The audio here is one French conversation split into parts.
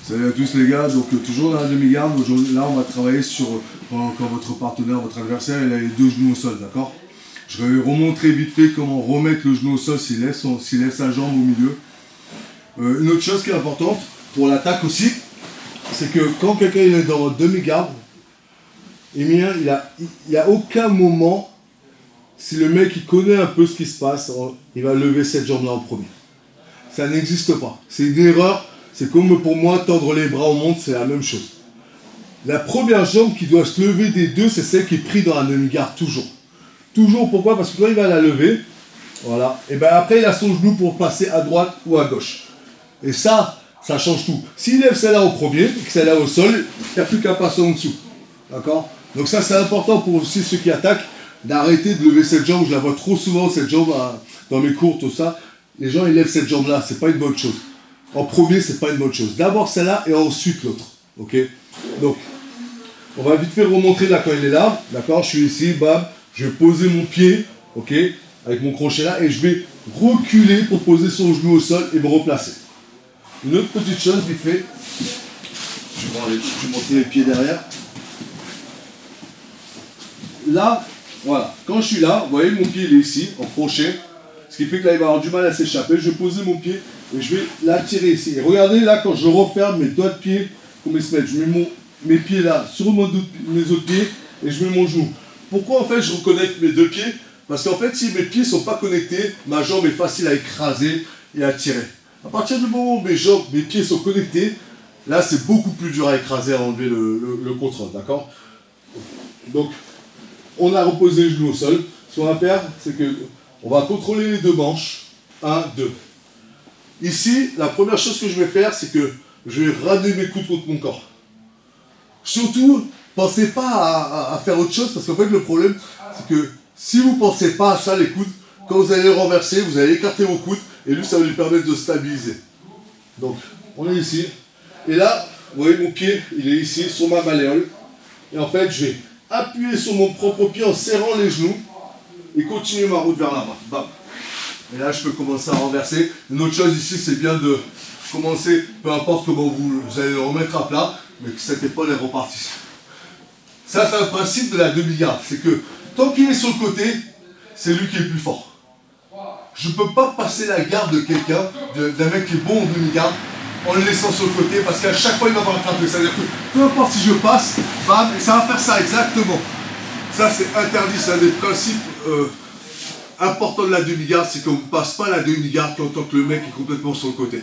Salut à tous les gars, donc toujours dans la demi-garde. Là on va travailler sur quand votre partenaire, votre adversaire, il a les deux genoux au sol, d'accord? Je vais remontrer vite fait comment remettre le genou au sol s'il lève sa jambe au milieu. Une autre chose qui est importante pour l'attaque aussi, c'est que quand quelqu'un est dans votre demi-garde, il n'y a aucun moment, si le mec il connaît un peu ce qui se passe, il va lever cette jambe là en premier. Ça n'existe pas. C'est une erreur. C'est comme pour moi, tendre les bras au monde, c'est la même chose. La première jambe qui doit se lever des deux, c'est celle qui est prise dans la demi-garde, toujours. Toujours, pourquoi? Parce que quand il va la lever, voilà, et bien après il a son genou pour passer à droite ou à gauche. Et ça change tout. S'il lève celle-là au premier, et que celle-là au sol, il n'y a plus qu'à passer en dessous. D'accord? Donc ça c'est important pour aussi ceux qui attaquent, d'arrêter de lever cette jambe. Je la vois trop souvent, cette jambe, dans mes cours, tout ça. Les gens ils lèvent cette jambe-là, c'est pas une bonne chose. En premier, c'est pas une bonne chose. D'abord celle-là et ensuite l'autre. Ok? Donc, on va vite fait remontrer là quand il est là. D'accord? Je suis ici, bam. Je vais poser mon pied, ok? Avec mon crochet là, et je vais reculer pour poser son genou au sol et me replacer. Une autre petite chose, vite fait. Je vais monter les pieds derrière. Là, voilà. Quand je suis là, vous voyez, mon pied il est ici, en crochet. Ce qui fait que là, il va avoir du mal à s'échapper. Je vais poser mon pied et je vais l'attirer ici. Et regardez là, quand je referme mes doigts de pied, comment ils se mettent. Je mets mes pieds là sur mes autres pieds et je mets mon genou. Pourquoi en fait je reconnecte mes deux pieds? Parce qu'en fait, si mes pieds ne sont pas connectés, ma jambe est facile à écraser et à tirer. À partir du moment où mes pieds sont connectés, là, c'est beaucoup plus dur à écraser, à enlever le contrôle. D'accord? Donc, on a reposé le genou au sol. Ce qu'on va faire, c'est que on va contrôler les deux manches. 1, 2. Ici, la première chose que je vais faire, c'est que je vais ramener mes coudes contre mon corps. Surtout, pensez pas à faire autre chose, parce qu'en fait, le problème, c'est que si vous ne pensez pas à ça, les coudes, quand vous allez les renverser, vous allez écarter vos coudes, et lui, ça va lui permettre de stabiliser. Donc, on est ici. Et là, vous voyez, mon pied, il est ici, sur ma malléole. Et en fait, je vais appuyer sur mon propre pied en serrant les genoux, et continuer ma route vers là-bas. Bam. Et là, je peux commencer à renverser. Une autre chose ici, c'est bien de commencer, peu importe comment vous allez le remettre à plat, mais que cette épaule est repartie. Ça, c'est un principe de la demi-garde. C'est que tant qu'il est sur le côté, c'est lui qui est le plus fort. Je ne peux pas passer la garde de quelqu'un, d'un mec qui est bon en demi-garde, en le laissant sur le côté, parce qu'à chaque fois, il va me rattraper. C'est-à-dire que peu importe si je passe, bam, et ça va faire ça exactement. Ça, c'est interdit, c'est un des principes importants de la demi-garde, c'est qu'on ne passe pas la demi-garde tant que le mec est complètement sur le côté.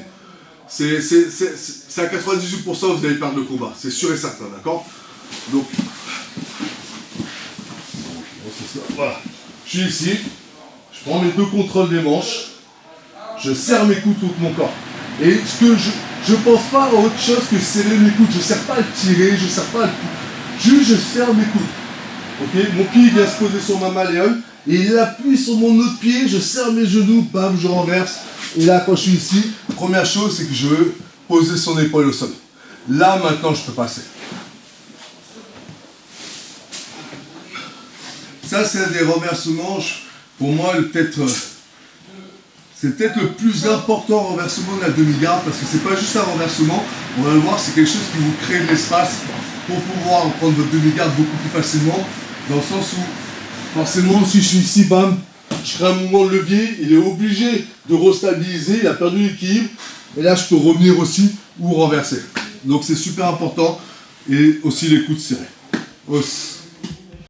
C'est à 98% vous allez perdre le combat, c'est sûr et certain, d'accord? Donc, voilà. Je suis ici, je prends mes deux contrôles des manches, je serre mes coudes contre mon corps. Et ce que je pense pas à autre chose que serrer mes coudes, je ne serre pas à le tirer, je ne serre pas à le... Juste, je serre mes coudes. Okay, mon pied vient se poser sur ma malléole et il appuie sur mon autre pied, je serre mes genoux, bam, je renverse. Et là, quand je suis ici, première chose, c'est que je veux poser son épaule au sol. Là, maintenant, je peux passer. Ça, c'est un des renversements, pour moi, c'est peut-être le plus important renversement de la demi-garde, parce que c'est pas juste un renversement, on va le voir, c'est quelque chose qui vous crée de l'espace pour pouvoir prendre votre demi-garde beaucoup plus facilement. Dans le sens où, forcément, si je suis ici, bam, je crée un mouvement de levier, il est obligé de restabiliser, il a perdu l'équilibre, et là je peux revenir aussi ou renverser. Donc c'est super important, et aussi les coudes serrés. Os.